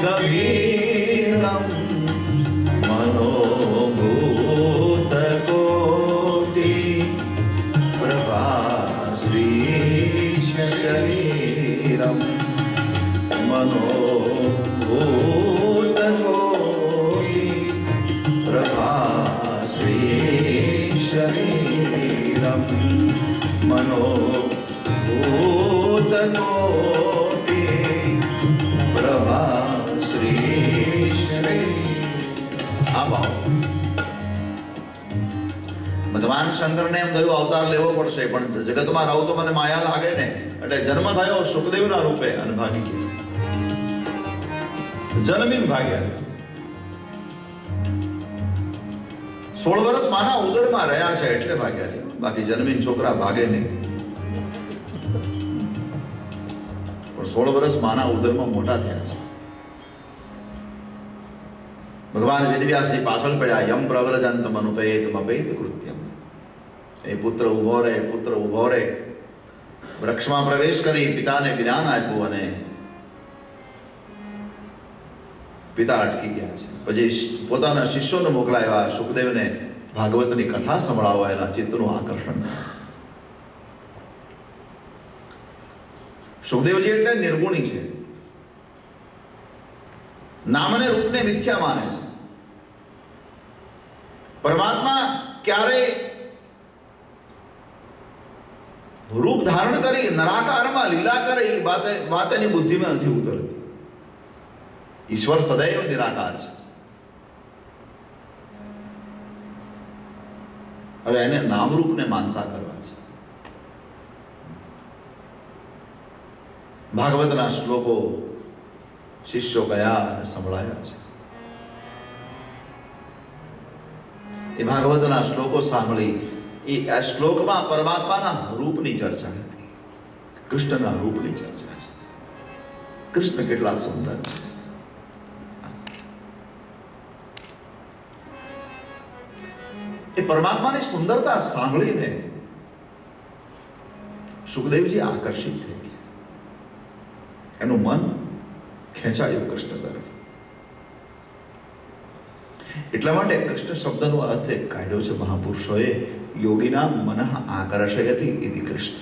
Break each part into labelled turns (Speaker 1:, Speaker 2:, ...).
Speaker 1: गभीरं मनोभूतकोटि प्रभाश्रीशरीरं मनोभूतकोटि प्रभाश्रीशरीरं मनोभूतकोटि प्रभाश्रीशरीरं। ભગવાન શંકરને એમ થયું અવતાર લેવો પડશે, પણ જગતમાં રહું તો મને માયા લાગે ને, એટલે જન્મ થયો સુખદેવના રૂપે અને ભાગી ગયા. જન્મીને ભાગ્યા. 16 વર્ષ માના ઉદરમાં રહ્યા છે એટલે ભાગ્યા છે, બાકી જન્મીને છોકરા ભાગે નહીં. પણ 16 વર્ષ માના ઉદરમાં મોટા થયા છે. ભગવાન વેદવ્યાસજી પાછળ પડ્યા. યમ પ્રવ્રજંત મનુપેત મપેત કૃત્યમ. એ પુત્ર ઉભો રહે, પુત્ર ઉભો રહે. વૃક્ષમાં પ્રવેશ કરી પિતાને વિધાન આપ્યું અને પિતા અટકી ગયા છે. પછી પોતાના શિષ્યોને મોકલાવ્યા સુખદેવને ભાગવતની કથા સંભળાવવા, એના ચિત્તનું આકર્ષણ. સુખદેવજી એટલે નિર્ગુણી છે, નામને રૂપને મિથ્યા માને છે. પરમાત્મા ક્યારે રૂપ ધારણ કરી નરાકારમાં લીલા કરે એ વાત એની બુદ્ધિમાં નથી ઉતરતી. ઈશ્વર સદૈવ નિરાકાર છે. હવે એને નામરૂપને માનતા કરવા છે. ભાગવતના શ્લોકો શિષ્યો ગયા અને સંભળાયા છે. એ ભાગવતના શ્લોકો સાંભળી એ આ શ્લોકમાં પરમાત્માના રૂપની ચર્ચા હતી, કૃષ્ણના રૂપની ચર્ચા છે. કૃષ્ણ કેટલા સુંદર છે. એ પરમાત્માની સુંદરતા સાંભળીને સુખદેવજી આકર્ષિત થઈ ગયા. એનું મન ખેંચાયું કૃષ્ણ તરફ. એટલા માટે કૃષ્ણ શબ્દનો અર્થ એક કાઢ્યો છે મહાપુરુષોએ, યોગીના મનઃ આકર્ષયતિ ઇતિ કૃષ્ણ.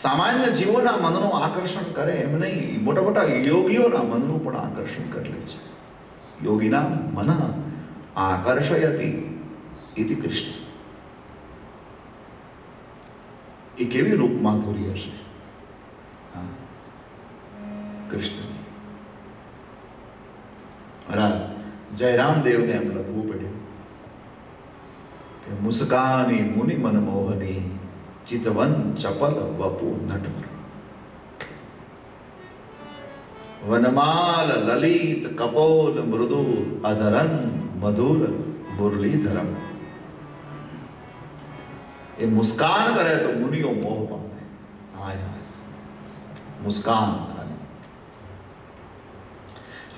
Speaker 1: સામાન્ય જીવોના મનનું આકર્ષણ કરે એમ નહીં, મોટા મોટા યોગીઓના મનનું પણ આકર્ષણ કરી લે છે. યોગીના મનઃ આકર્ષયતિ ઇતિ કૃષ્ણ. એ કેવી રૂપ માધુરી હશે કૃષ્ણની. જયરામ દેવને એમ લખવું પડ્યું કે મુસ્કાની મુનિ મન મોહની ચિતવન ચપલ વપુ નટવર. વનમાલ લલિત કપોલ મૃદુ અધરન મધુર મુરલીધરમ. એ મુસ્કાન કરે તો મુનિઓ મોહ પામે. હાય હાય, મુસ્કાન.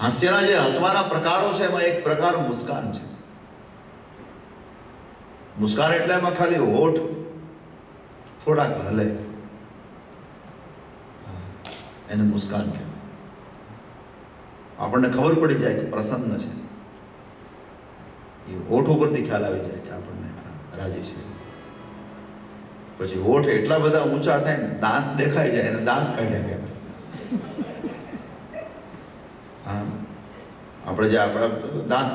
Speaker 1: હાસ્યના જે હસવાના પ્રકારો છે એમાં એક પ્રકાર મુસ્કાન છે. મુસ્કાન એટલે એમાં ખાલી હોઠ થોડાક હલે, એને મુસ્કાન કહેવાય. આપણને ખબર પડી જાય કે પ્રસન્ન છે, એ હોઠ ઉપરથી ખ્યાલ આવી જાય કે આપણને રાજી છે. પછી હોઠ એટલા બધા ઊંચા થાય ને દાંત દેખાઈ જાય, એને દાંત કાઢ્યા કહેવાય. આપણે જે આપણા દાંત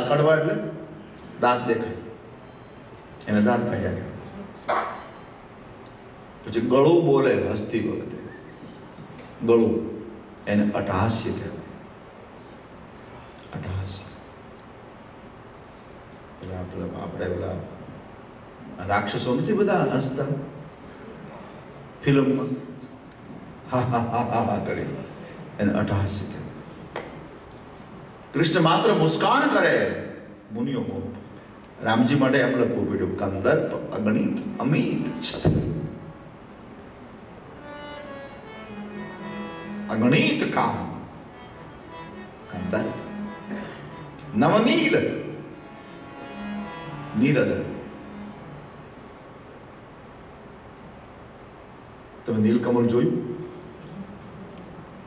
Speaker 1: કાઢવા એટલે દાંત દેખાય, એને દાંત કાઢ્યા કહેવાય. પછી ગળું બોલે હસતી વખતે, ગળું, એને અટહાસ્ય કહેવાય. અટહાસ્ય. આપણે પેલા રાક્ષસો નથી બધા હસતા ફિલ્મમાં, હા હા હા હા હા કરી, એને અટહાસ્ય કહેવાય. કૃષ્ણ માત્ર મુસ્કાન કરે, મુનિઓ મોહ. રામજી માટે એમ લખવું પડ્યું કંદર્પ અગણિત અમિત છત્ર. અગણિત કામ કંદર્પ નવનીલ નીરદ. તમે નીલકમળ જોયું?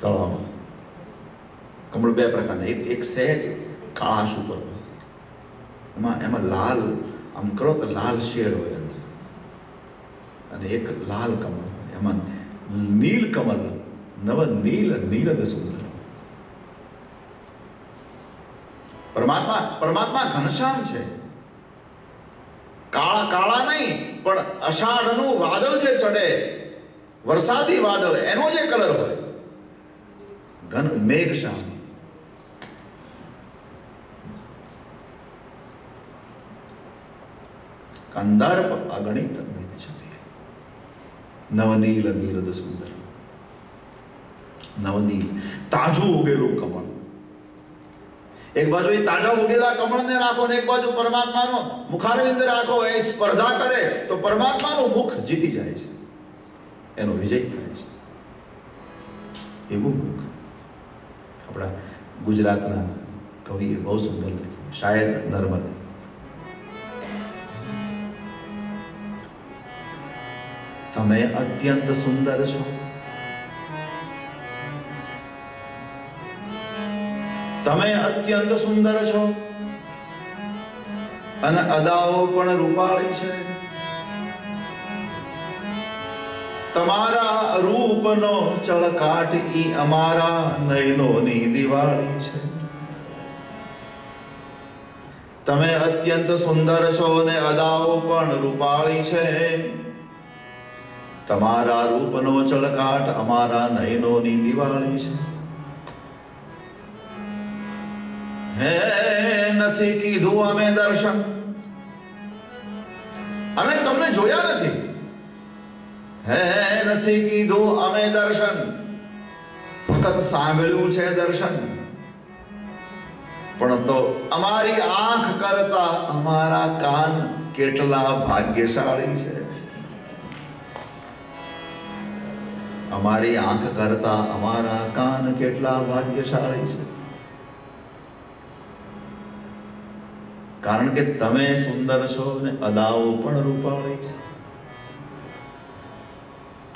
Speaker 1: તો કમળ બે પ્રકારના, એક સહેજ કાળાશ ઉપર હોય, એમાં લાલ આમ કરો તો લાલ શેડ હોય અંદર, અને એક લાલ કમળ હોય એમાં નીલ કમળ, નવ નીલ નીરદ સુંદર. પરમાત્મા ઘનશ્યામ છે, કાળા નહીં, પણ અષાઢનું વાદળ જે ચડે, વરસાદી વાદળ, એનો જે કલર હોય ઘન મેઘશ્યામ. કંદર્પ અગણિત મિત છબી, નવનીલ નીરદ સુંદર. નવનીલ તાજું ઉગેલું કમળ, એક બાજુ એ તાજા ઉગેલા કમળને રાખો ને એક બાજુ પરમાત્માનો મુખારવિંદ રાખો, એ સ્પર્ધા કરે તો પરમાત્માનું મુખ જીતી જાય છે, એનો વિજય થાય છે. એવું મુખ આપણા ગુજરાતના કવિએ બહુ સુંદર લખ્યું, શાયદ નર્મદ. તમે અત્યંત સુંદર છો, તમે અત્યંત સુંદર છો, અને અદાઓ પણ રૂપાળી છે. તમારા રૂપનો ચળકાટ ઈ અમારા નયનોની દિવાળી છે. તમે અત્યંત સુંદર છો ને અદાઓ પણ રૂપાળી છે. તમારા રૂપનો ચળકાટ અમારા નયનોની દિવાળી છે. હે નથી કીધું અમે દર્શન, અમે તમને જોયા નથી. હે નથી કીધું અમે દર્શન, ફક્ત સાંભળ્યું છે દર્શન. પણ તો અમારી આંખ કરતા અમારા કાન કેટલા ભાગ્યશાળી છે. અમારી આંખ કરતા અમારા કાન કેટલા ભાગ્યશાળી છે. કારણ કે તમે સુંદર છો ને અદાઓ પણ રૂપાળી છે.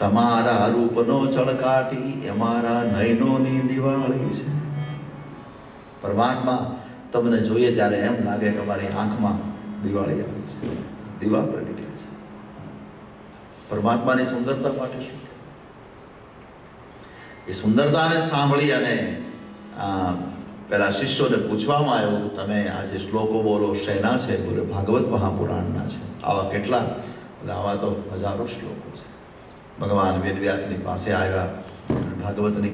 Speaker 1: તમારા રૂપનો ચળકાટી અમારા નયનોની દિવાળી છે. પરમાત્મા તમને જોઈએ ત્યારે એમ લાગે કે મારી આંખમાં દિવાળી આવી છે, દીવા પ્રગટ્યા છે. પરમાત્માની સુંદરતા માટે શું? એ સુંદરતાને સાંભળી અને પેલા શિષ્યોને પૂછવામાં આવ્યું કે તમે આ જે શ્લોકો બોલો શેના છે? બોલે ભાગવત મહાપુરાણના છે. આવા કેટલા? એટલે આવા તો હજારો શ્લોકો છે. ભગવાન વેદવ્યાસની પાસે આવ્યા, ભાગવતની